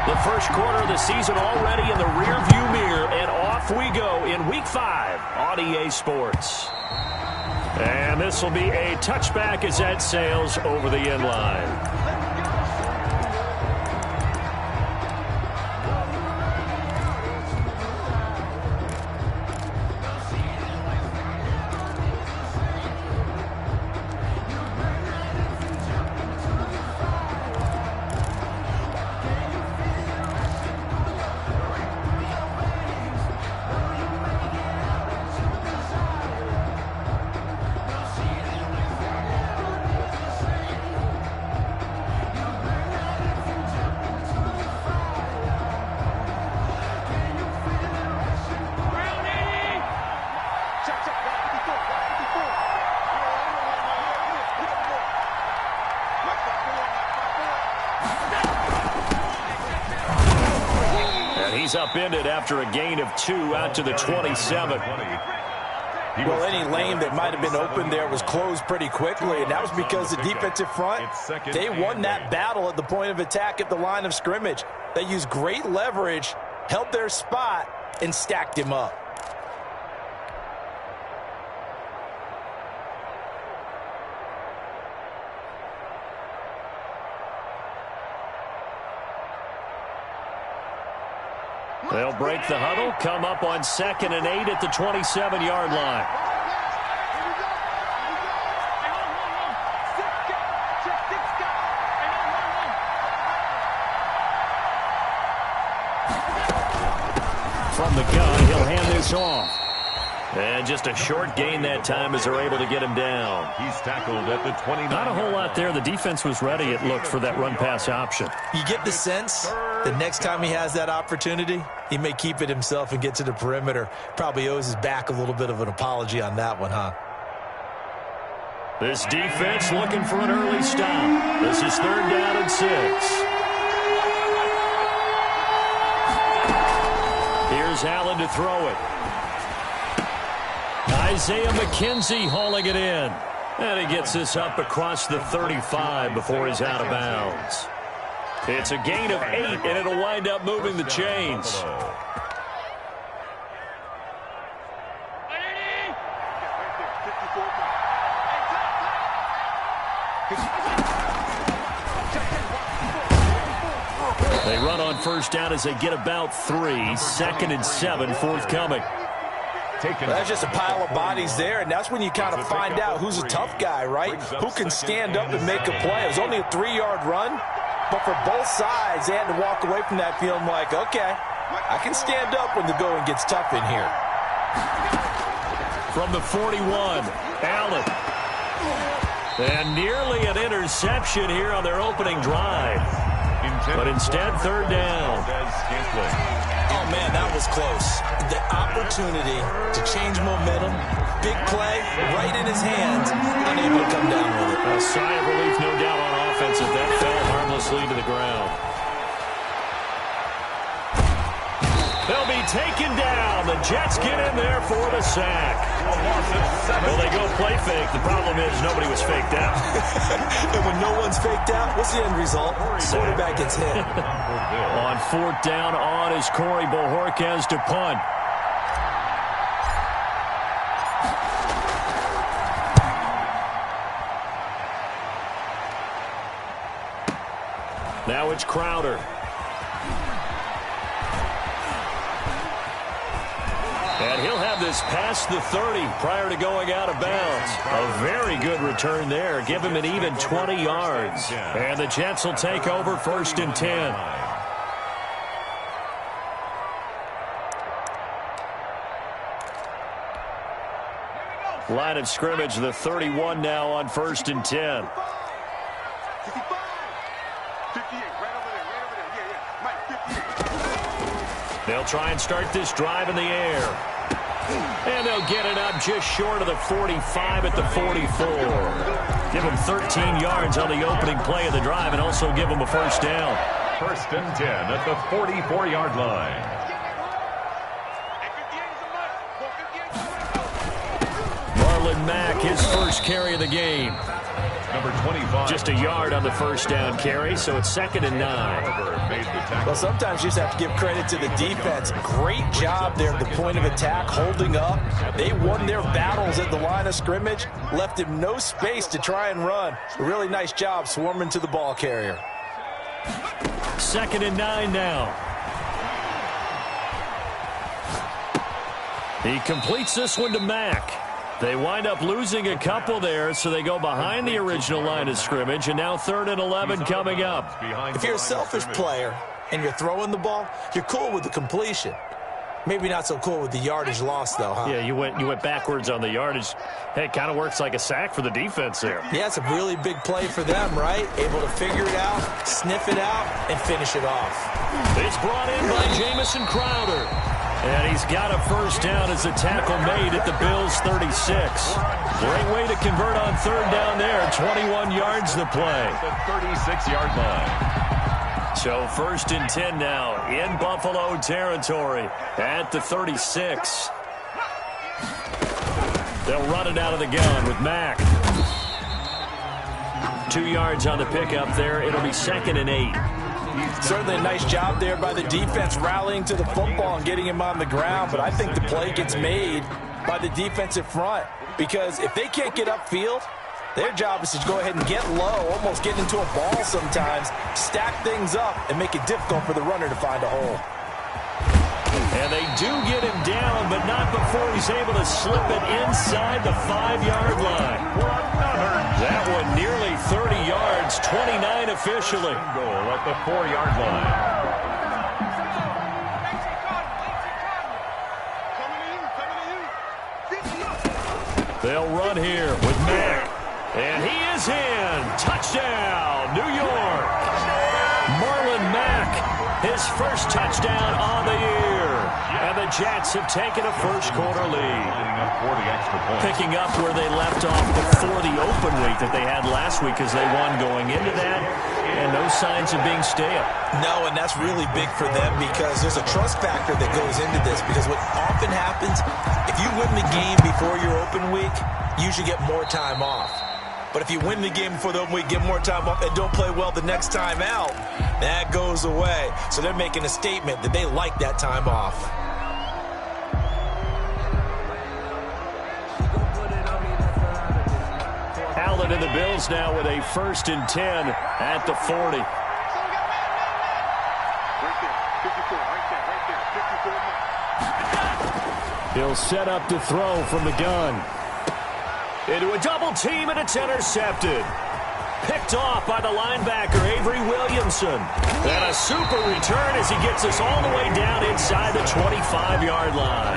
The first quarter of the season already in the rearview mirror, and off we go in Week 5 on EA Sports. And this will be a touchback as that sails over the end line. He's upended after a gain of 2 out to the 27. Well, any lane that might have been open there was closed pretty quickly, and that was because the defensive front, they won that battle at the point of attack at the line of scrimmage. They used great leverage, held their spot, and stacked him up. They'll break the huddle, come up on 2nd and 8 at the 27-yard line. From the gun, he'll hand this off. And just a short gain that time as they're able to get him down. He's tackled at the 29. Not a whole lot there. The defense was ready, it looked, for that run-pass option. You get the sense the next time he has that opportunity, he may keep it himself and get to the perimeter. Probably owes his back a little bit of an apology on that one, huh? This defense looking for an early stop. This is 3rd down and 6. Here's Allen to throw it. Isaiah McKenzie hauling it in. And he gets this up across the 35 before he's out of bounds. It's a gain of 8, and it'll wind up moving the chains. They run on 1st down as they get about 3. 2nd and 7 forthcoming. That's just a pile of bodies there, and that's when you kind of find out who's a tough guy, right? Who can stand up and make a play. It was only a 3-yard run, but for both sides, they had to walk away from that feeling like, okay, I can stand up when the going gets tough in here. From the 41, Allen. And nearly an interception here on their opening drive. But instead, 3rd down. Oh, man, that was close. The opportunity to change momentum, big play, right in his hands, unable to come down with it. A sigh of relief, no doubt, on offense as that fell harmlessly to the ground. They'll be taken down. The Jets get in there for the sack. Well, they go play fake. The problem is nobody was faked out. And when no one's faked out, what's the end result? Quarterback gets hit. On 4th down on is Corey Bojorquez to punt. Now it's Crowder. And he'll have this past the 30 prior to going out of bounds. A very good return there. Give him an even 20 yards. And the Jets will take over 1st and 10. Line of scrimmage, the 31 now on 1st and 10. They'll try and start this drive in the air. And they'll get it up just short of the 45 at the 44. Give them 13 yards on the opening play of the drive and also give them a 1st down. 1st and 10 at the 44-yard line. Mack, his first carry of the game. Number 25. Just a yard on the first down carry, so it's 2nd and 9. Well, sometimes you just have to give credit to the defense. Great job there at the point of attack, holding up. They won their battles at the line of scrimmage, left him no space to try and run. A really nice job swarming to the ball carrier. 2nd and 9 now. He completes this one to Mack. They wind up losing a couple there, so they go behind the original line of scrimmage, and now 3rd and 11 coming up. If you're a selfish player and you're throwing the ball, you're cool with the completion. Maybe not so cool with the yardage loss, though, huh? Yeah, you went backwards on the yardage. Hey, it kind of works like a sack for the defense there. Yeah, it's a really big play for them, right? Able to figure it out, sniff it out, and finish it off. It's brought in by Jamison Crowder. And he's got a first down as the tackle made at the Bills' 36. Great way to convert on 3rd down there. 21 yards to play. The 36-yard line. So 1st and 10 now in Buffalo territory at the 36. They'll run it out of the gun with Mack. 2 yards on the pickup there. It'll be 2nd and 8. Certainly a nice job there by the defense rallying to the football and getting him on the ground, but I think the play gets made by the defensive front because if they can't get upfield, their job is to go ahead and get low, almost get into a ball sometimes, stack things up, and make it difficult for the runner to find a hole. And they do get him down, but not before he's able to slip it inside the 5-yard line. That one nearly 30 yards, 29 officially. Goal at the 4-yard line. They'll run here with Mack. And he is in. Touchdown, New York. Marlon Mack, his first touchdown on the year. And the Jets have taken a first-quarter lead. Picking up where they left off before the open week that they had last week as they won going into that. And no signs of being stale. No, and that's really big for them because there's a trust factor that goes into this. Because what often happens, if you win the game before your open week, you usually get more time off. But if you win the game before the open week, get more time off, and don't play well the next time out, that goes away. So they're making a statement that they like that time off. Allen and the Bills now with a 1st and 10 at the 40. He'll set up to throw from the gun. Into a double team, and it's intercepted. Picked off by the linebacker, Avery Williamson. And a super return as he gets us all the way down inside the 25-yard line.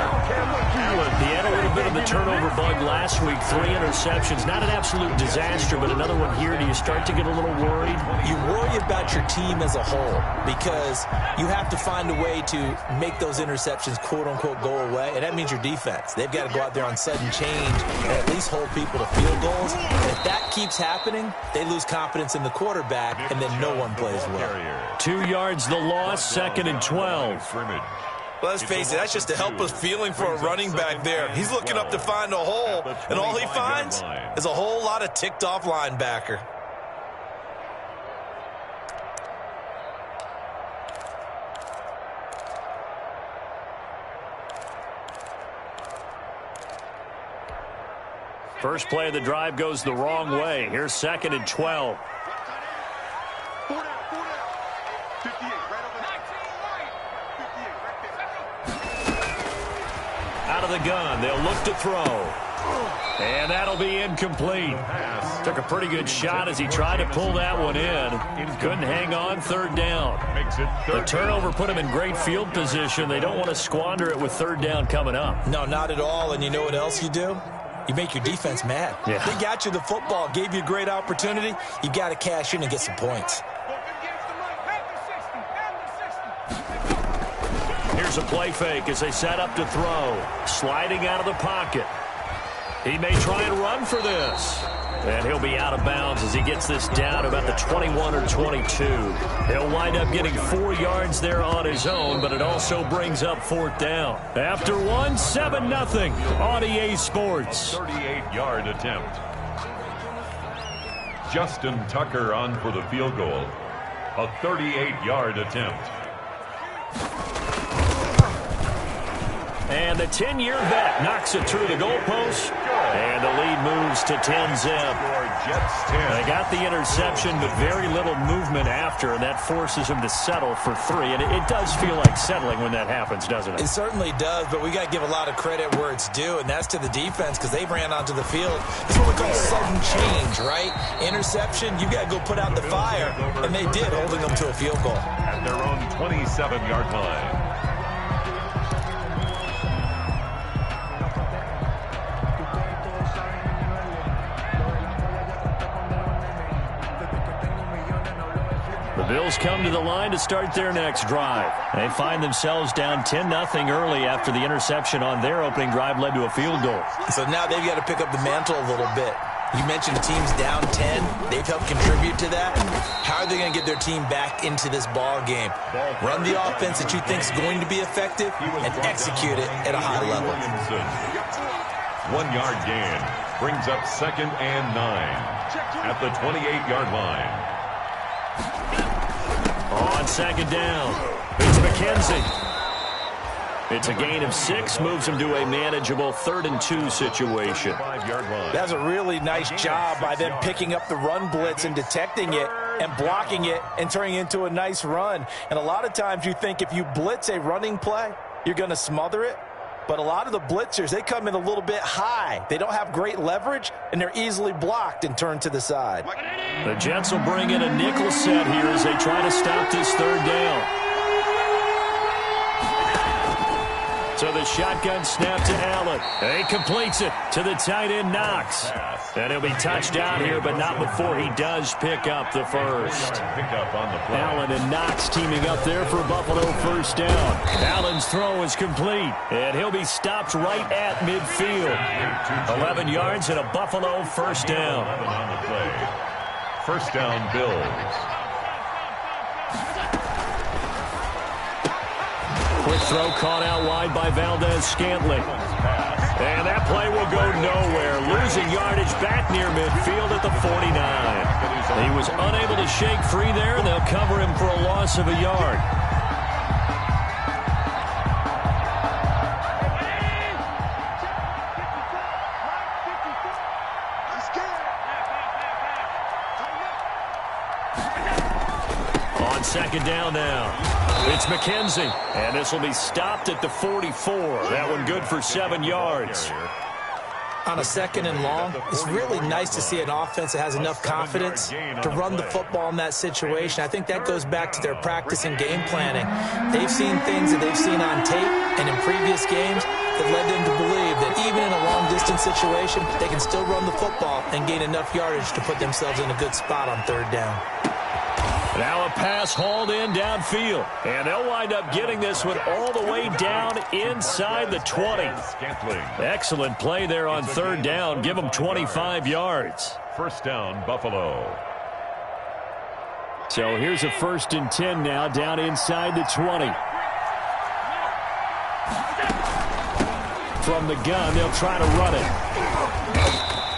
He had a little bit of the turnover bug last week, 3 interceptions. Not an absolute disaster, but another one here. Do you start to get a little worried? You worry about your team as a whole because you have to find a way to make those interceptions, quote-unquote, go away, and that means your defense. They've got to go out there on sudden change and at least hold people to field goals. And if that keeps happening, they lose confidence in the quarterback, and then no one plays well. 2 yards the loss, 2nd and 12. Well, let's face it, that's just a helpless feeling for a running back there. He's looking up to find a hole, and all he finds is a whole lot of ticked-off linebacker. First play of the drive goes the wrong way. Here's 2nd and 12. Out of the gun, they'll look to throw. And that'll be incomplete. Took a pretty good shot as he tried to pull that one in. Couldn't hang on, 3rd down. The turnover put him in great field position. They don't want to squander it with 3rd down coming up. No, not at all. And you know what else you do? You make your defense mad. Yeah. They got you the football, gave you a great opportunity. You got to cash in and get some points. Here's a play fake as they set up to throw. Sliding out of the pocket. He may try and run for this. And he'll be out of bounds as he gets this down about the 21 or 22. He'll wind up getting 4 yards there on his own, but it also brings up 4th down. After 7-0 on EA Sports. 38-yard attempt. Justin Tucker on for the field goal. A 38-yard attempt. And the 10-year vet knocks it through the goalpost. And the lead moves to 10-zip. They got the interception, but very little movement after, and that forces them to settle for 3. And it does feel like settling when that happens, doesn't it? It certainly does, but we got to give a lot of credit where it's due, and that's to the defense because they ran onto the field. It's what we call sudden change, right? Interception, you got to go put out the fire, and they did, holding them to a field goal. At their own 27-yard line. Bills come to the line to start their next drive. They find themselves down 10-0 early after the interception on their opening drive led to a field goal. So now they've got to pick up the mantle a little bit. You mentioned the team's down 10. They've helped contribute to that. How are they going to get their team back into this ball game? Run the offense that you think is going to be effective and execute it at a high level. 1-yard gain brings up 2nd and 9 at the 28-yard line. On 2nd down, it's McKenzie. It's a gain of 6, moves him to a manageable 3rd and 2 situation. That's a really nice job by them picking up the run blitz and detecting it and blocking it and turning it into a nice run. And a lot of times you think if you blitz a running play, you're going to smother it. But a lot of the blitzers, they come in a little bit high. They don't have great leverage, and they're easily blocked and turned to the side. The Jets will bring in a nickel set here as they try to stop this 3rd down. So the shotgun snap to Allen. He completes it to the tight end Knox. And he'll be touched down here, but not before he does pick up the first. Allen and Knox teaming up there for Buffalo 1st down. Allen's throw is complete, and he'll be stopped right at midfield. 11 yards and a Buffalo 1st down. 1st down, Bills. Quick throw caught out wide by Valdez-Scantling. And that play will go nowhere. Losing yardage back near midfield at the 49. He was unable to shake free there, and they'll cover him for a loss of a yard. On 2nd down now. It's McKenzie, and this will be stopped at the 44. That one good for 7 yards. On a 2nd and long, it's really nice to see an offense that has enough confidence to run the football in that situation. I think that goes back to their practice and game planning. They've seen things that they've seen on tape and in previous games that led them to believe that even in a long-distance situation, they can still run the football and gain enough yardage to put themselves in a good spot on 3rd down. Now a pass hauled in downfield. And they'll wind up getting this one all the way down inside the 20. Excellent play there on 3rd down. Give them 25 yards. 1st down, Buffalo. So here's a 1st and 10 now down inside the 20. From the gun, they'll try to run it.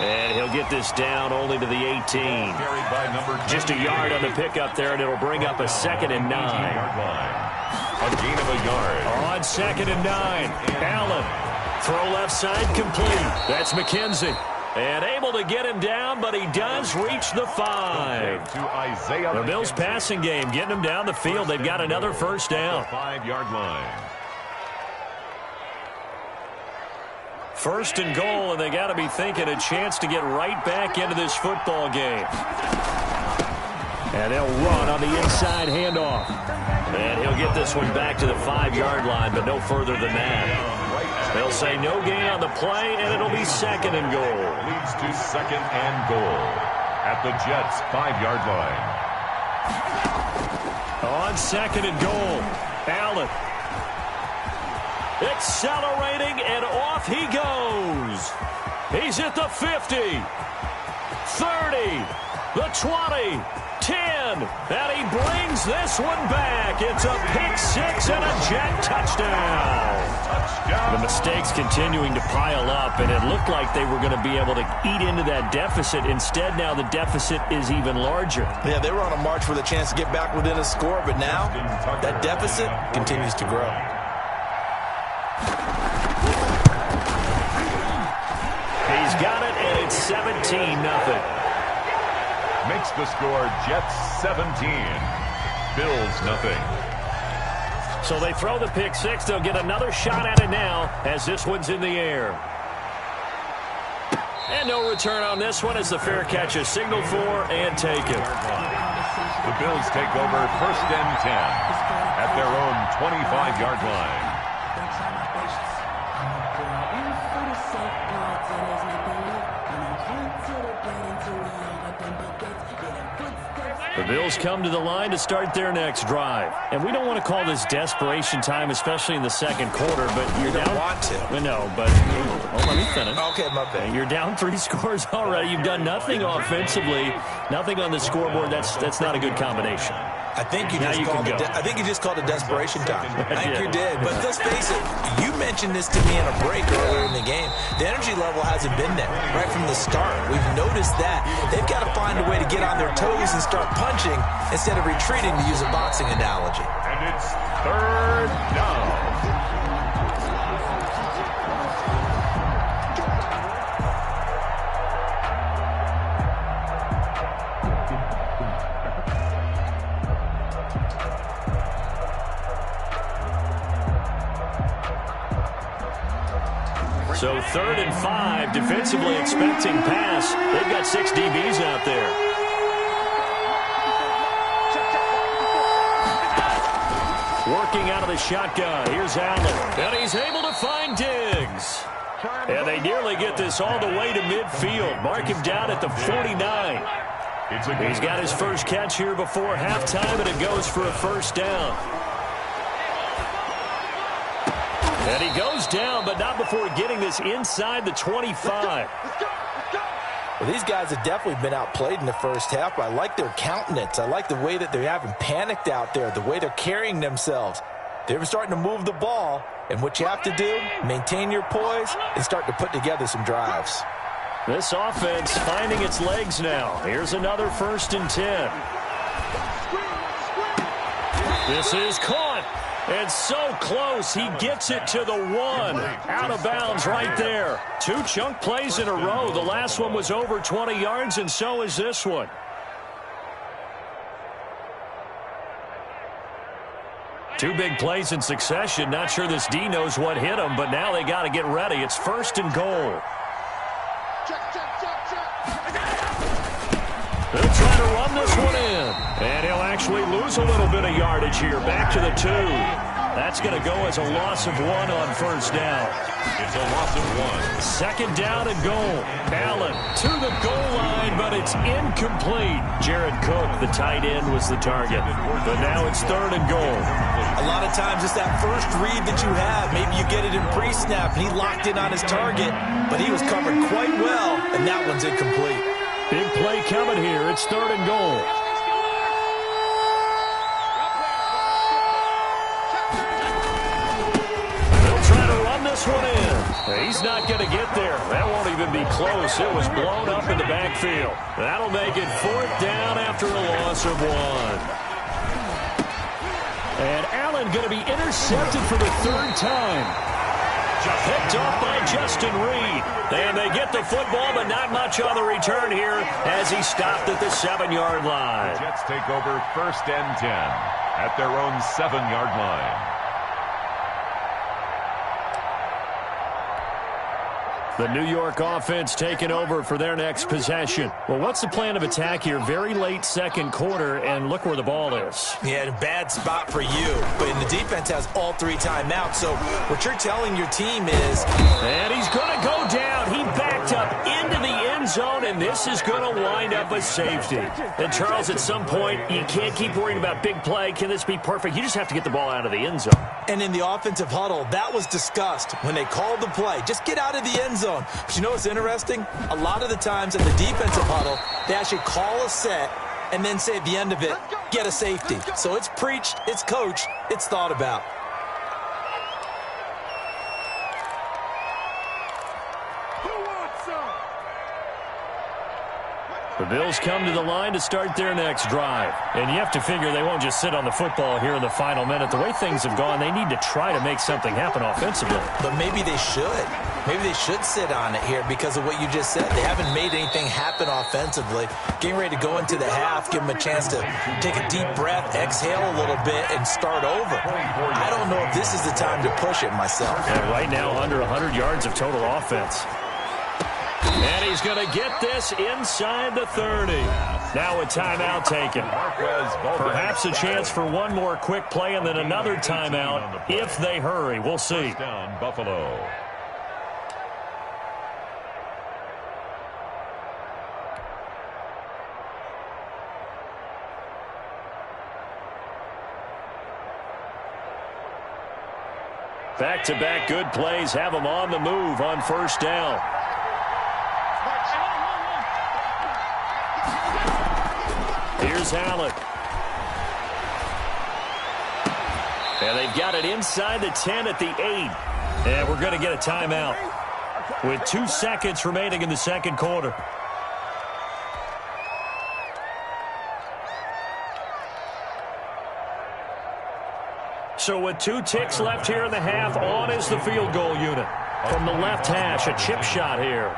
And he'll get this down only to the 18. Just a yard on the pickup there, and it'll bring up a 2nd and 9. A gain of a yard. On 2nd and 9, Allen. Throw left side complete. That's McKenzie. And able to get him down, but he does reach the 5. The Bills passing game getting him down the field. They've got another 1st down. 5-yard line. 1st and goal, and they got to be thinking a chance to get right back into this football game. And they'll run on the inside handoff. And he'll get this one back to the 5-yard line, but no further than that. They'll say no gain on the play, and it'll be 2nd and goal. Leads to 2nd and goal at the Jets' 5-yard line. On 2nd and goal, Allen. Accelerating, and off he goes. He's at the 50, 30, the 20, 10. And he brings this one back. It's a pick six and a Jet touchdown. The mistakes continuing to pile up, and it looked like they were going to be able to eat into that deficit. Instead, now the deficit is even larger. Yeah, they were on a march for the chance to get back within a score, but now that deficit continues to grow. He's got it, and it's 17-0. Makes the score Jets 17, Bills nothing. So they throw the pick six. They'll get another shot at it now as this one's in the air. And no return on this one as the fair catch is signaled for and taken. The Bills take over 1st and 10 at their own 25-yard line. The Bills come to the line to start their next drive. And we don't want to call this desperation time, especially in the second quarter, but you're down. You don't want to. No, but let me finish. Okay, my bad. You're down 3 scores already. You've done nothing offensively, nothing on the scoreboard. That's not a good combination. I think you just called it desperation time. I think you did. But let's face it, you mentioned this to me in a break earlier in the game. The energy level hasn't been there right from the start. We've noticed that. They've got to find a way to get on their toes and start punching instead of retreating, to use a boxing analogy. And it's 3rd down. So 3rd and 5, defensively expecting pass. They've got 6 DBs out there. Working out of the shotgun. Here's Allen. And he's able to find Diggs. And they nearly get this all the way to midfield. Mark him down at the 49. He's got his first catch here before halftime, and it goes for a 1st down. And he goes down, but not before getting this inside the 25. Well, these guys have definitely been outplayed in the first half. I like their countenance. I like the way that they haven't panicked out there, the way they're carrying themselves. They're starting to move the ball, and what you have to do, maintain your poise and start to put together some drives. This offense finding its legs now. Here's another 1st and 10. This is caught. And so close, he gets it to the 1. Out of bounds right there. 2 chunk plays in a row. The last one was over 20 yards, and so is this one. Two big plays in succession. Not sure this D knows what hit him, but now they got to get ready. It's 1st and goal. They'll try to run this one in. And he'll actually lose a little bit of yardage here. Back to the 2. That's going to go as a loss of 1 on 1st down. It's a loss of 1. 2nd down and goal. Allen to the goal line, but it's incomplete. Jared Cook, the tight end, was the target. But now it's 3rd and goal. A lot of times it's that first read that you have. Maybe you get it in pre-snap, and he locked in on his target, but he was covered quite well, and that one's incomplete. Big play coming here. It's 3rd and goal. They'll try to run this one in. He's not going to get there. That won't even be close. It was blown up in the backfield. That'll make it 4th down after a loss of 1. And Allen going to be intercepted for the 3rd time. Picked off by Justin Reed. And they get the football, but not much on the return here as he stopped at the 7-yard line. The Jets take over 1st and 10 at their own 7-yard line. The New York offense taking over for their next possession. Well, what's the plan of attack here? Very late second quarter, and look where the ball is. Yeah, a bad spot for you. But the defense has all 3 timeouts. So what you're telling your team is... And he's going to go down. He backed up into the end zone, and this is going to wind up a safety. And, Charles, at some point, you can't keep worrying about big play. Can this be perfect? You just have to get the ball out of the end zone. And in the offensive huddle, that was discussed when they called the play. Just get out of the end zone. But you know what's interesting? A lot of the times in the defensive huddle, they actually call a set, and then say at the end of it, get a safety. So it's preached, it's coached, it's thought about. The Bills come to the line to start their next drive. And you have to figure they won't just sit on the football here in the final minute. The way things have gone, they need to try to make something happen offensively. But maybe they should. Maybe they should sit on it here because of what you just said. They haven't made anything happen offensively. Getting ready to go into the half, give them a chance to take a deep breath, exhale a little bit, and start over. I don't know if this is the time to push it myself. And right now, under 100 yards of total offense. And he's going to get this inside the 30. Now a timeout taken. Perhaps a chance for one more quick play and then another timeout if they hurry. We'll see. Down Buffalo. Back-to-back good plays have them on the move on first down. Here's Allen. And they've got it inside the 10 at the 8. And we're going to get a timeout with 2 seconds remaining in the second quarter. So with 2 ticks left here in the half, on is the field goal unit. From the left hash, a chip shot here.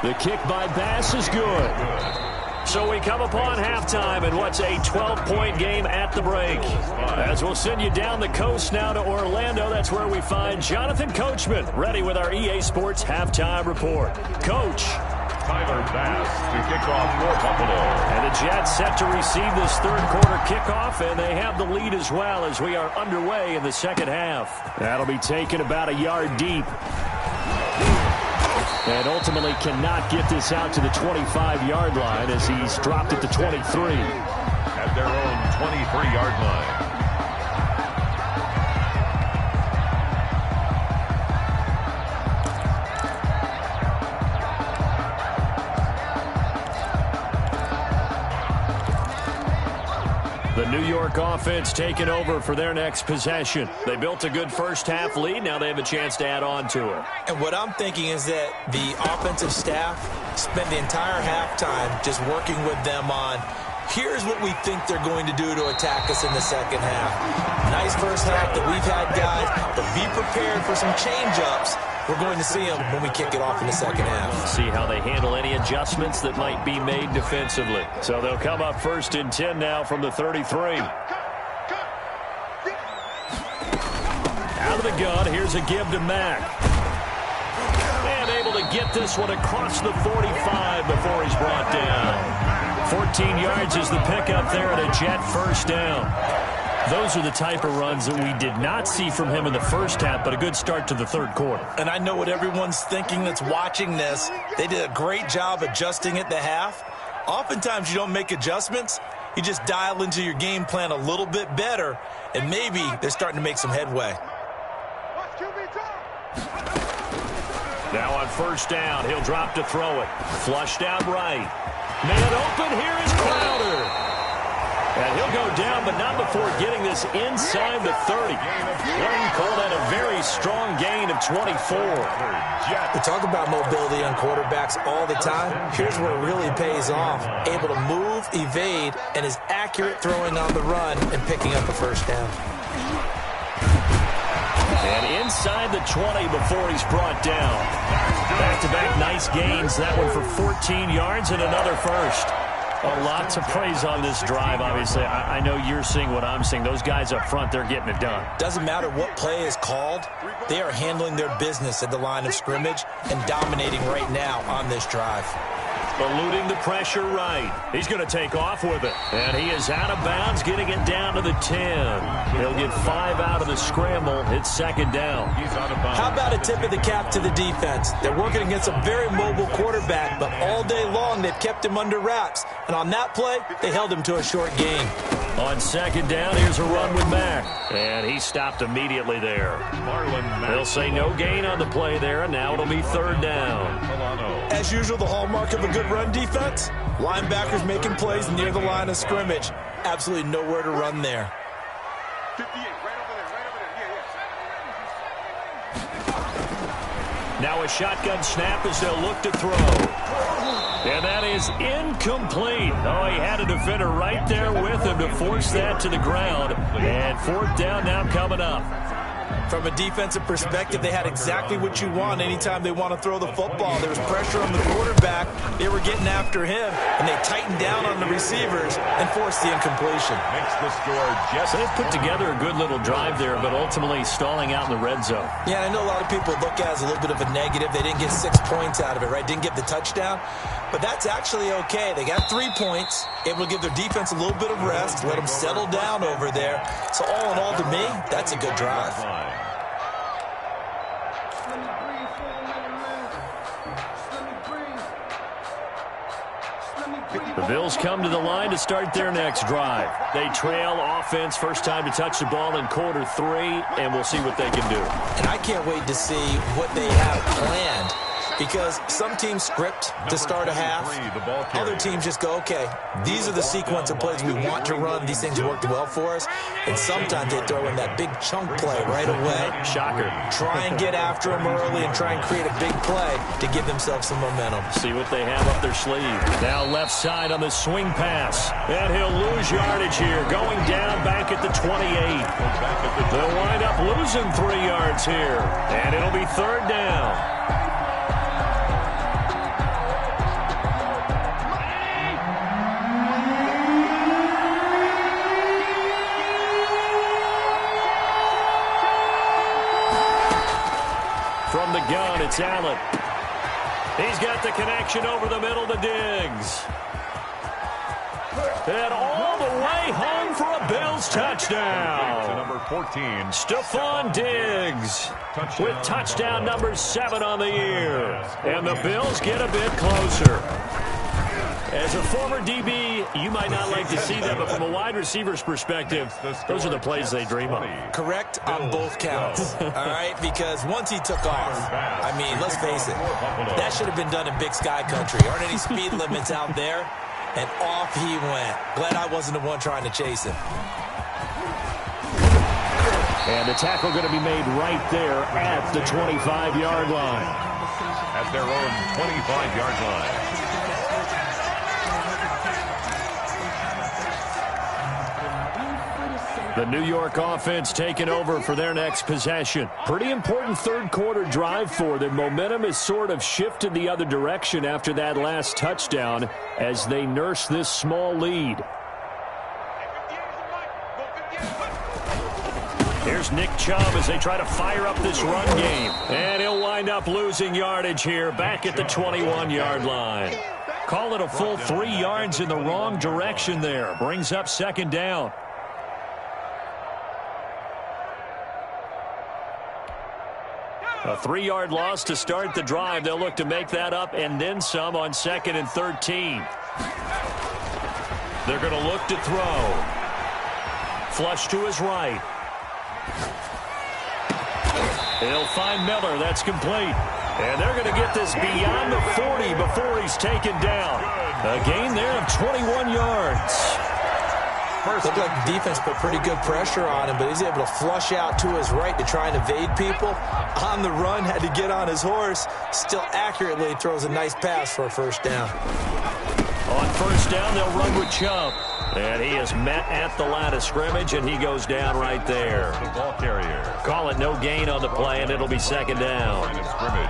The kick by Bass is good. So we come upon halftime in what's a 12-point game at the break. As we'll send you down the coast now to Orlando, that's where we find Jonathan Coachman, ready with our EA Sports Halftime Report. Coach. Tyler Bass to kick off for Buffalo. And the Jets set to receive this third quarter kickoff, and they have the lead as well as we are underway in the second half. That'll be taken about a yard deep. And ultimately cannot get this out to the 25-yard line as he's dropped at the 23. At their own 23-yard line. The New York offense taking over for their next possession. They built a good first-half lead. Now they have a chance to add on to it. And what I'm thinking is that the offensive staff spent the entire halftime just working with them on, here's what we think they're going to do to attack us in the second half. Nice first half that we've had, guys, but be prepared for some change-ups. We're going to see them when we kick it off in the second half. See how they handle any adjustments that might be made defensively. So they'll come up 1st and 10 now from the 33. Out of the gun, here's a give to Mack. And able to get this one across the 45 before he's brought down. 14 yards is the pickup there at a Jet first down. Those are the type of runs that we did not see from him in the first half, but a good start to the third quarter. And I know what everyone's thinking that's watching this. They did a great job adjusting at the half. Oftentimes you don't make adjustments. You just dial into your game plan a little bit better, and maybe they're starting to make some headway. Now on first down, he'll drop to throw it. Flushed out right. Man open, here is Crowder. And he'll go down, but not before getting this inside the 30. One call that a very strong gain of 24. We talk about mobility on quarterbacks all the time. Here's where it really pays off. Able to move, evade, and is accurate throwing on the run and picking up a first down. And inside the 20 before he's brought down. Back-to-back nice gains. That one for 14 yards and another first. A lot to praise on this drive, obviously. I know you're seeing what I'm seeing. Those guys up front, they're getting it done. Doesn't matter what play is called. They are handling their business at the line of scrimmage and dominating right now on this drive. Eluding the pressure right. He's going to take off with it. And he is out of bounds, getting it down to the 10. He'll get 5 out of the scramble. It's second down. He's out of bounds. How about a tip of the cap to the defense? They're working against a very mobile quarterback, but all day long they've kept him under wraps. And on that play, they held him to a short gain. On second down, here's a run with Mack. And he stopped immediately there. They'll say no gain on the play there, and now it'll be third down. As usual, the hallmark of a good run defense, linebackers making plays near the line of scrimmage. Absolutely nowhere to run there. 58, right over there, right over there. Yeah. Now a shotgun snap as they'll look to throw. And that is incomplete. Oh, he had a defender right there with him to force that to the ground. And fourth down now coming up. From a defensive perspective, they had exactly what you want anytime they want to throw the football. There was pressure on the quarterback. They were getting after him, and they tightened down on the receivers and forced the incompletion. Makes the score just... So they've put together a good little drive there, but ultimately stalling out in the red zone. Yeah, I know a lot of people look at it as a little bit of a negative. They didn't get 6 points out of it, right? Didn't get the touchdown. But that's actually okay. They got 3 points, able to give their defense a little bit of rest, let them settle down over there. So all in all, to me, that's a good drive. The Bills come to the line to start their next drive. They trail offense, first time to touch the ball in quarter 3, and we'll see what they can do. And I can't wait to see what they have planned, because some teams script to start a half. Other teams just go, okay, these are the sequence of plays we want to run. These things worked well for us. And sometimes they throw in that big chunk play right away. Shocker. Try and get after them early and try and create a big play to give themselves some momentum. See what they have up their sleeve. Now left side on the swing pass. And he'll lose yardage here. Going down back at the 28. They'll wind up losing 3 yards here. And it'll be third down. From the gun, it's Allen. He's got the connection over the middle to Diggs. And all the way home for a Bills touchdown. Number 14. Stephon Diggs with touchdown number 7 on the year. And the Bills get a bit closer. As a former DB, you might not like to see that, but from a wide receiver's perspective, those are the plays they dream of. Correct on both counts, all right? Because once he took off, I mean, let's face it, that should have been done in Big Sky Country. Aren't any speed limits out there? And off he went. Glad I wasn't the one trying to chase him. And the tackle going to be made right there at the 25-yard line. At their own 25-yard line. The New York offense taking over for their next possession. Pretty important third-quarter drive for them. Momentum has sort of shifted the other direction after that last touchdown as they nurse this small lead. Here's Nick Chubb as they try to fire up this run game. And he'll wind up losing yardage here back at the 21-yard line. Call it a full 3 yards in the wrong direction there. Brings up second down. A 3-yard loss to start the drive. They'll look to make that up and then some on 2nd and 13. They're going to look to throw. Flush to his right. He'll find Miller. That's complete. And they're going to get this beyond the 40 before he's taken down. A gain there of 21 yards. Looked like the defense put pretty good pressure on him, but he's able to flush out to his right to try and evade people. On the run, had to get on his horse. Still accurately throws a nice pass for a first down. On first down, they'll run with Chubb. And he is met at the line of scrimmage, and he goes down right there. The ball carrier. Call it no gain on the play, and it'll be second down. Line of scrimmage.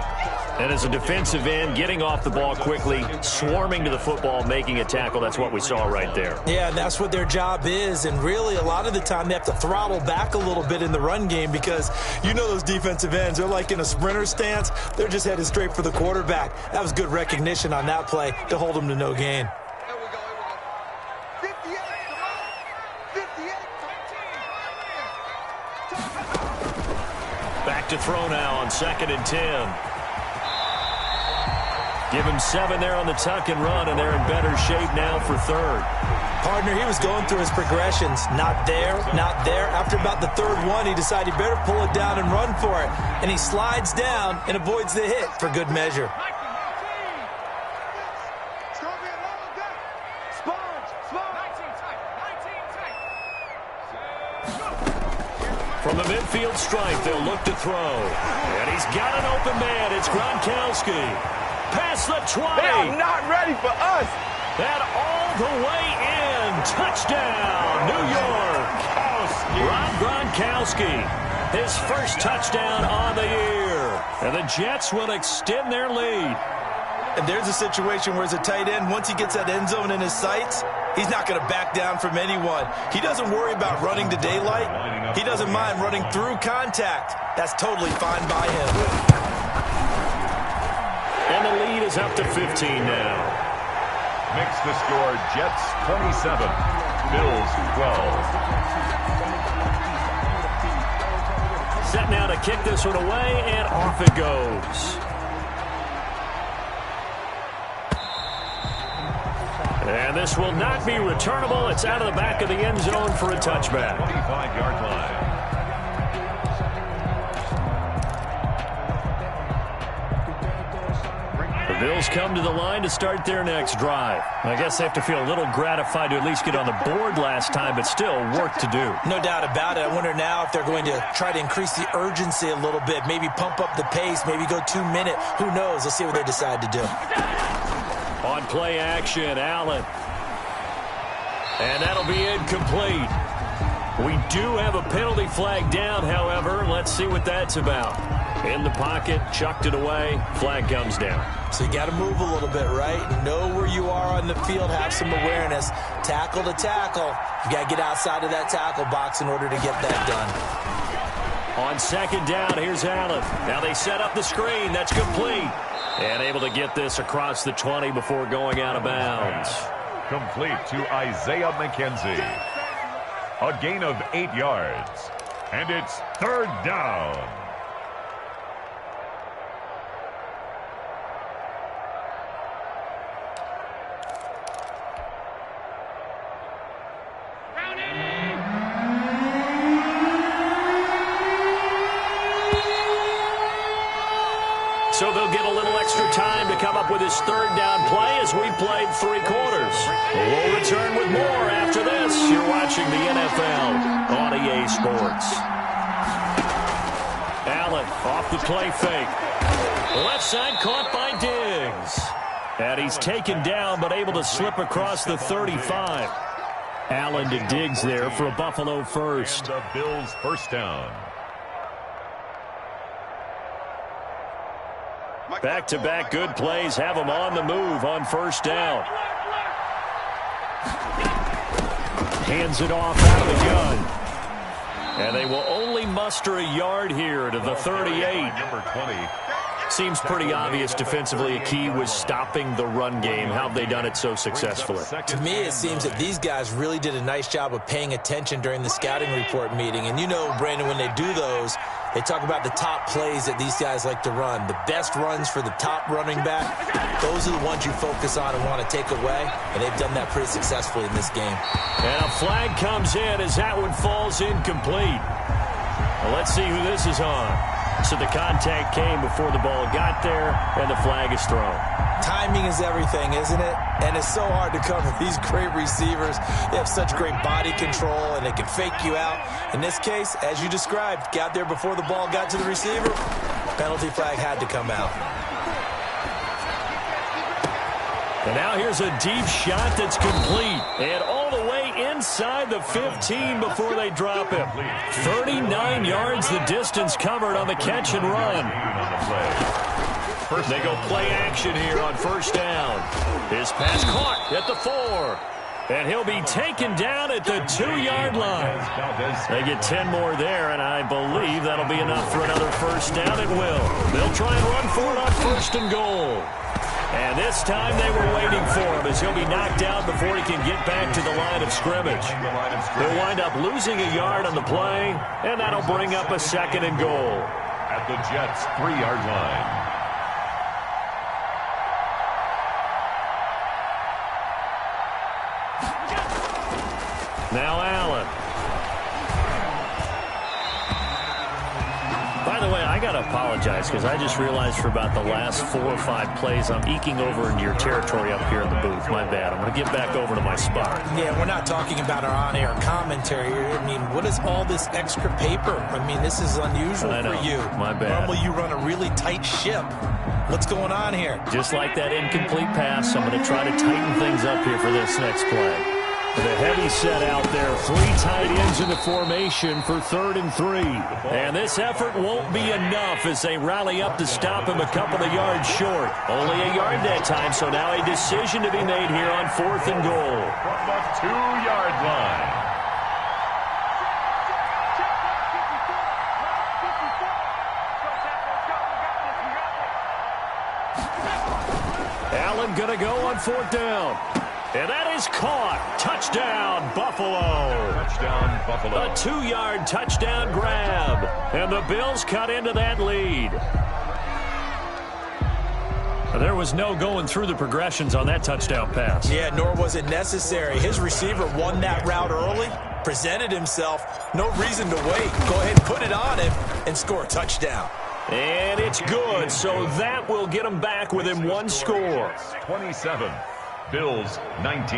And as a defensive end, getting off the ball quickly, swarming to the football, making a tackle, that's what we saw right there. Yeah, and that's what their job is. And really, a lot of the time, they have to throttle back a little bit in the run game because you know those defensive ends, they're like in a sprinter stance. They're just headed straight for the quarterback. That was good recognition on that play to hold them to no gain. Back to throw now on 2nd and 10. Give him 7 there on the tuck and run, and they're in better shape now for third. Partner, he was going through his progressions. Not there, not there. After about the third one, he decided he better pull it down and run for it. And he slides down and avoids the hit for good measure. From the midfield stripe, they'll look to throw. And he's got an open man. It's Gronkowski. Past the 20. They are not ready for us. And all the way in. Touchdown, New York. Rob Gronkowski. His first touchdown on the year. And the Jets will extend their lead. And there's a situation where as a tight end, once he gets that end zone in his sights, he's not going to back down from anyone. He doesn't worry about running to daylight. He doesn't mind running through contact. That's totally fine by him. And the lead is up to 15 now. Makes the score Jets 27, Bills 12. Set now to kick this one away, and off it goes. And this will not be returnable. It's out of the back of the end zone for a touchback. 25-yard line. The Bills come to the line to start their next drive. I guess they have to feel a little gratified to at least get on the board last time, but still work to do. No doubt about it. I wonder now if they're going to try to increase the urgency a little bit, maybe pump up the pace, maybe go 2 minute. Who knows? Let's see what they decide to do. On play action, Allen. And that'll be incomplete. We do have a penalty flag down, however. Let's see what that's about. In the pocket, chucked it away, flag comes down. So you got to move a little bit, right? Know where you are on the field, have some awareness. Tackle to tackle. You got to get outside of that tackle box in order to get that done. On second down, here's Allen. Now they set up the screen. That's complete. And able to get this across the 20 before going out of bounds. Complete to Isaiah McKenzie. A gain of 8 yards. And it's third down. So they'll get a little extra time to come up with his third down play as we played 3 quarters. We'll return with more after this. You're watching the NFL on EA Sports. Allen off the play fake. Left side caught by Diggs. And he's taken down but able to slip across the 35. Allen to Diggs there for a Buffalo first. And the Bills first down. Back-to-back good plays have them on the move on first down. Hands it off out of the gun. And they will only muster a yard here to the 38. Number 20. Seems pretty obvious defensively. A key was stopping the run game. How have they done it so successfully? To me, it seems that these guys really did a nice job of paying attention during the scouting report meeting. And you know, Brandon, when they do those, they talk about the top plays that these guys like to run. The best runs for the top running back, those are the ones you focus on and want to take away. And they've done that pretty successfully in this game. And a flag comes in as that one falls incomplete. Well, let's see who this is on. So the contact came before the ball got there, and the flag is thrown. Timing is everything, isn't it? And it's so hard to cover these great receivers. They have such great body control, and they can fake you out. In this case, as you described, got there before the ball got to the receiver. Penalty flag had to come out. And now here's a deep shot that's complete. And all the way inside the 15 before they drop him. 39 yards the distance covered on the catch and run. They go play action here on first down. His pass caught at the 4. And he'll be taken down at the 2-yard line. They get 10 more there, and I believe that'll be enough for another first down. It will. They'll try and run for it on first and goal. And this time they were waiting for him as he'll be knocked out before he can get back to the line of scrimmage. They'll wind up losing a yard on the play, and that'll bring up a second and goal. At the Jets' 3-yard line. Now Allen. By the way, I got to apologize because I just realized for about the last 4 or 5 plays, I'm eking over into your territory up here in the booth. My bad. I'm going to get back over to my spot. Yeah, we're not talking about our on-air commentary here. I mean, what is all this extra paper? I mean, this is unusual for you. My bad. Normally you run a really tight ship. What's going on here? Just like that incomplete pass, I'm going to try to tighten things up here for this next play. The heavy set out there. 3 tight ends in the formation for 3rd and 3. And this effort won't be enough as they rally up to stop him a couple of yards short. Only a yard that time, so now a decision to be made here on 4th and goal. From the 2-yard line. Allen going to go on 4th down. And that is caught. Touchdown, Buffalo. Touchdown, Buffalo. A 2-yard touchdown grab. And the Bills cut into that lead. There was no going through the progressions on that touchdown pass. Yeah, nor was it necessary. His receiver won that route early, presented himself. No reason to wait. Go ahead and put it on him and score a touchdown. And it's good, so that will get him back within 1 score. 27. Bills 19.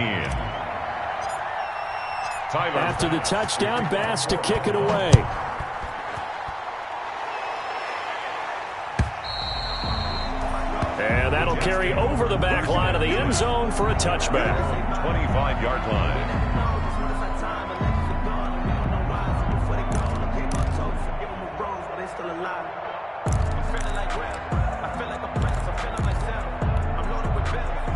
Tyler. After the touchdown, Bass to kick it away. And that'll carry over the back line of the end zone for a touchback. 25-yard line.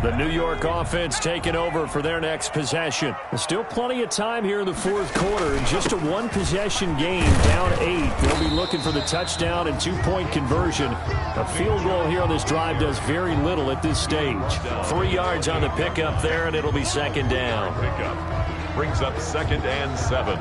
The New York offense taking over for their next possession. Still plenty of time here in the 4th quarter. And just a 1-possession game, down 8. They'll be looking for the touchdown and 2-point conversion. A field goal here on this drive does very little at this stage. 3 yards on the pickup there, and it'll be 2nd down. Pickup brings up 2nd and 7.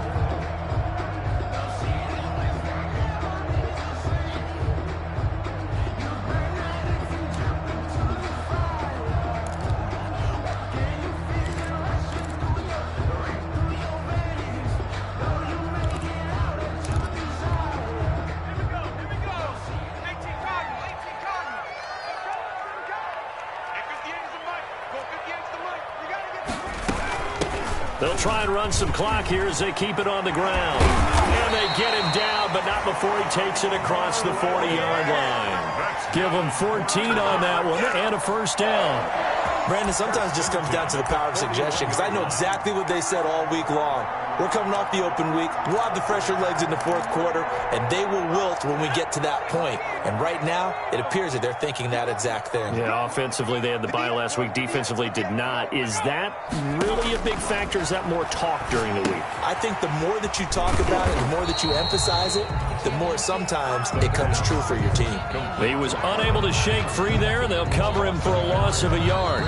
They'll try and run some clock here as they keep it on the ground. And they get him down, but not before he takes it across the 40-yard line. Give him 14 on that one and a 1st down. Brandon, sometimes it just comes down to the power of suggestion because I know exactly what they said all week long. We're coming off the open week. We'll have the fresher legs in the 4th quarter, and they will wilt when we get to that point. And right now, it appears that they're thinking that exact thing. Yeah, offensively, they had the bye last week. Defensively, did not. Is that really a big factor? Is that more talk during the week? I think the more that you talk about it, the more that you emphasize it, the more sometimes it comes true for your team. He was unable to shake free there, and they'll cover him for a loss of a yard.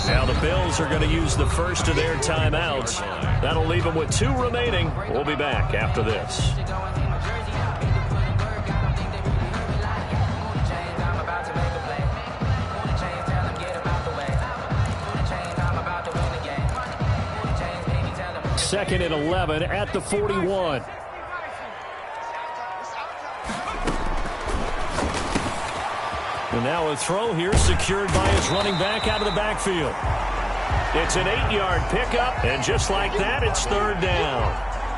Now the Bills are going to use the first of their timeouts. That'll leave them with 2 remaining. We'll be back after this. Second and 11 at the 41. And now a throw here secured by his running back out of the backfield. It's an 8-yard pickup, and just like that, it's 3rd down.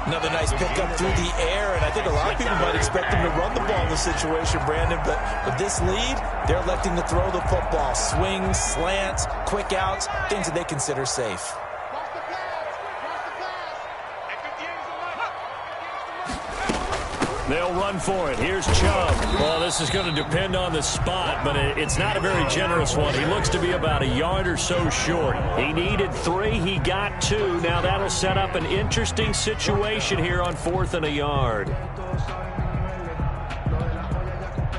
Another nice pickup through the air, and I think a lot of people might expect them to run the ball in this situation, Brandon, but with this lead, they're electing to throw the football. Swings, slants, quick outs, things that they consider safe. They'll run for it. Here's Chubb. Well, this is going to depend on the spot, but it's not a very generous one. He looks to be about a yard or so short. He needed 3. He got 2. Now that'll set up an interesting situation here on 4th and a yard.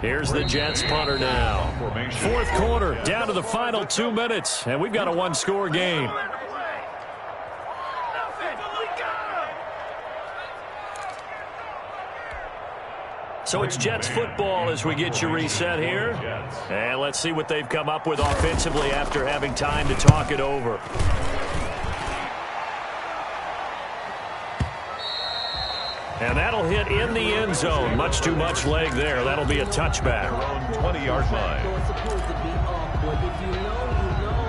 Here's the Jets punter now. 4th quarter, down to the final 2 minutes, and we've got a 1-score game. So it's Jets football as we get you reset here. And let's see what they've come up with offensively after having time to talk it over. And that'll hit in the end zone. Much too much leg there. That'll be a touchback. 20-yard line. If you know, you know.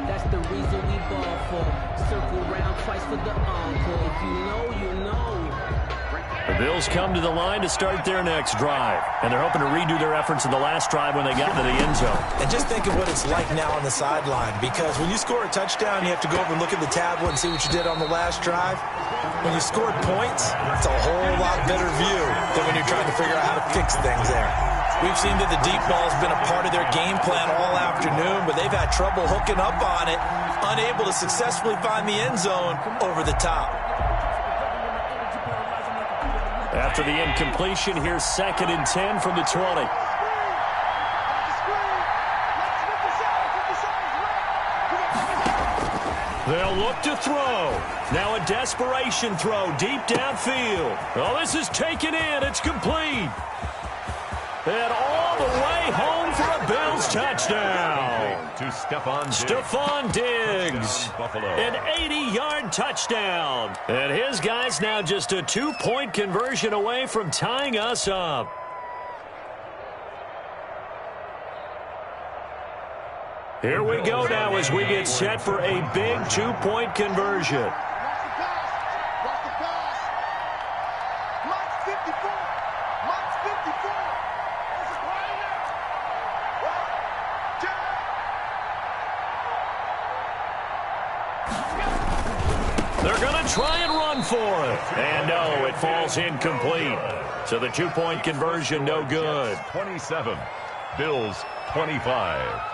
That's the reason we ball for. Circle round twice for the encore. If you know, you know. The Bills come to the line to start their next drive. And they're hoping to redo their efforts in the last drive when they got into the end zone. And just think of what it's like now on the sideline. Because when you score a touchdown, you have to go over and look at the tablet and see what you did on the last drive. When you scored points, it's a whole lot better view than when you're trying to figure out how to fix things there. We've seen that the deep ball has been a part of their game plan all afternoon, but they've had trouble hooking up on it, unable to successfully find the end zone over the top. After the incompletion, here's 2nd and 10 from the 20. They'll look to throw. Now a desperation throw deep downfield. Oh, this is taken in. It's complete. And all the way home for a Bills touchdown. To Stephon Diggs. An 80-yard touchdown. And his guy's now just a 2-point conversion away from tying us up. Here we go now as we get set for a big 2-point conversion. They're going to try and run for it. And no, it falls incomplete. So the 2-point conversion no good. 27. Bills 25.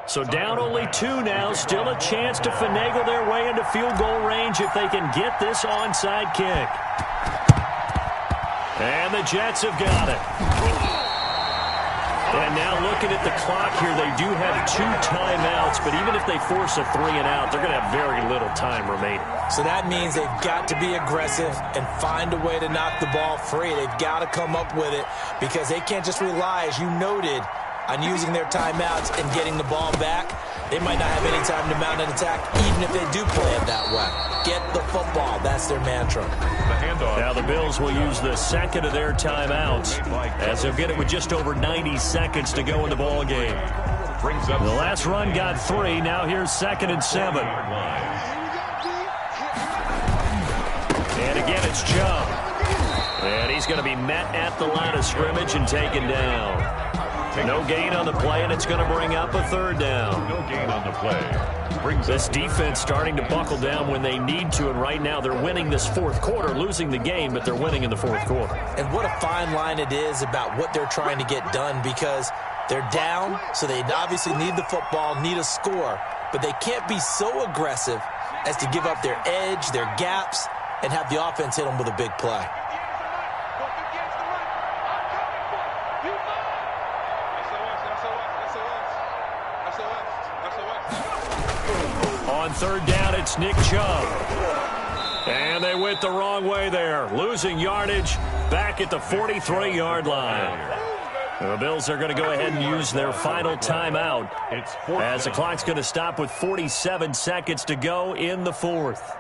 So down only 2 now, still a chance to finagle their way into field goal range if they can get this onside kick. And the Jets have got it. And now looking at the clock here, they do have 2 timeouts, but even if they force a 3 and out, they're going to have very little time remaining. So that means they've got to be aggressive and find a way to knock the ball free. They've got to come up with it because they can't just rely, as you noted, on using their timeouts and getting the ball back. They might not have any time to mount an attack, even if they do play it that way. Get the football. That's their mantra. Now the Bills will use the 2nd of their timeouts as they'll get it with just over 90 seconds to go in the ball game. The last run got 3. Now here's 2nd and 7. And again, it's Chubb. And he's going to be met at the line of scrimmage and taken down. No gain on the play, and it's going to bring up a 3rd down. No gain on the play. This defense starting to buckle down when they need to, and right now they're winning this 4th quarter, losing the game, but they're winning in the 4th quarter. And what a fine line it is about what they're trying to get done because they're down, so they obviously need the football, need a score, but they can't be so aggressive as to give up their edge, their gaps, and have the offense hit them with a big play. On 3rd down, it's Nick Chubb. And they went the wrong way there, losing yardage back at the 43-yard line. The Bills are going to go ahead and use their final timeout as the clock's going to stop with 47 seconds to go in the 4th.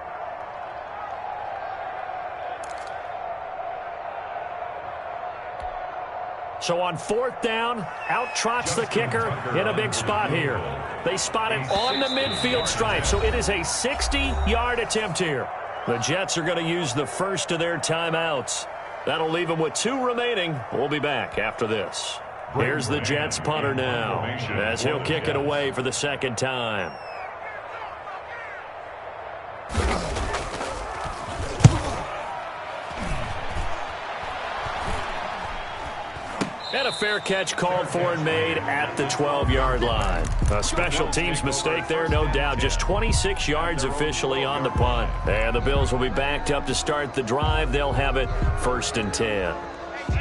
So on 4th down, out trots the kicker in a big spot here. They spot it on the midfield stripe, so it is a 60-yard attempt here. The Jets are going to use the 1st of their timeouts. That'll leave them with 2 remaining. We'll be back after this. Here's the Jets punter now as he'll kick it away for the 2nd time. And a fair catch called for and made at the 12-yard line. A special teams mistake there, no doubt. Just 26 yards officially on the punt. And the Bills will be backed up to start the drive. They'll have it 1st and 10.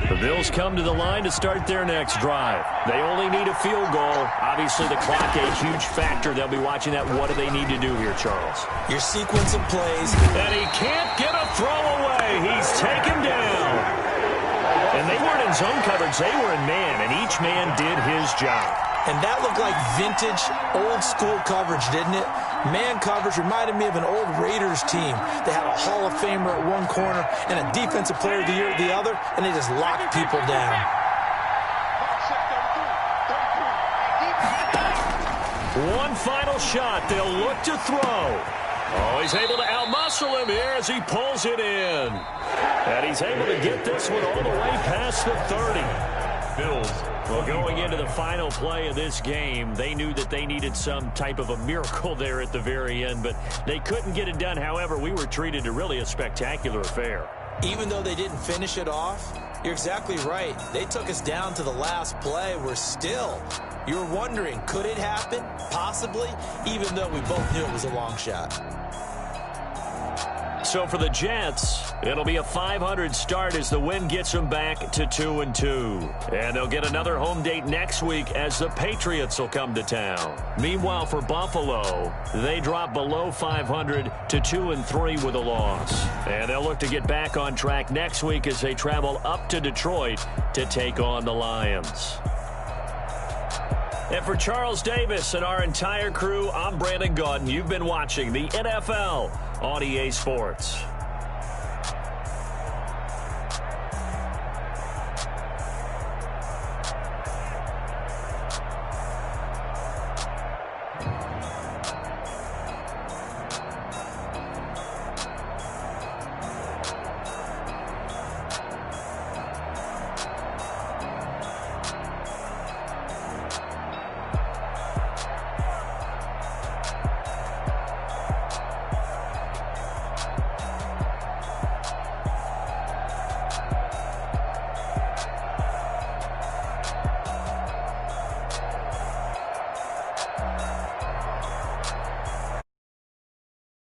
The Bills come to the line to start their next drive. They only need a field goal. Obviously, the clock a huge factor. They'll be watching that. What do they need to do here, Charles? Your sequence of plays. And he can't get a throw away. He zone coverage. They were in man, and each man did his job. And that looked like vintage, old-school coverage, didn't it? Man coverage reminded me of an old Raiders team. They had a Hall of Famer at one corner and a Defensive Player of the Year at the other, and they just locked people down. One final shot. They'll look to throw. Oh, he's able to outmuscle him here as he pulls it in. And he's able to get this one all the way past the 30. Bills. Well, going into the final play of this game, they knew that they needed some type of a miracle there at the very end, but they couldn't get it done. However, we were treated to really a spectacular affair. Even though they didn't finish it off, you're exactly right. They took us down to the last play. We're still, you're wondering, could it happen? Possibly, even though we both knew it was a long shot. So for the Jets, it'll be a 500 start as the win gets them back to 2-2. And they'll get another home date next week as the Patriots will come to town. Meanwhile, for Buffalo, they drop below 500 to 2-3 with a loss. And they'll look to get back on track next week as they travel up to Detroit to take on the Lions. And for Charles Davis and our entire crew, I'm Brandon Gaudin. You've been watching the NFL on EA Sports.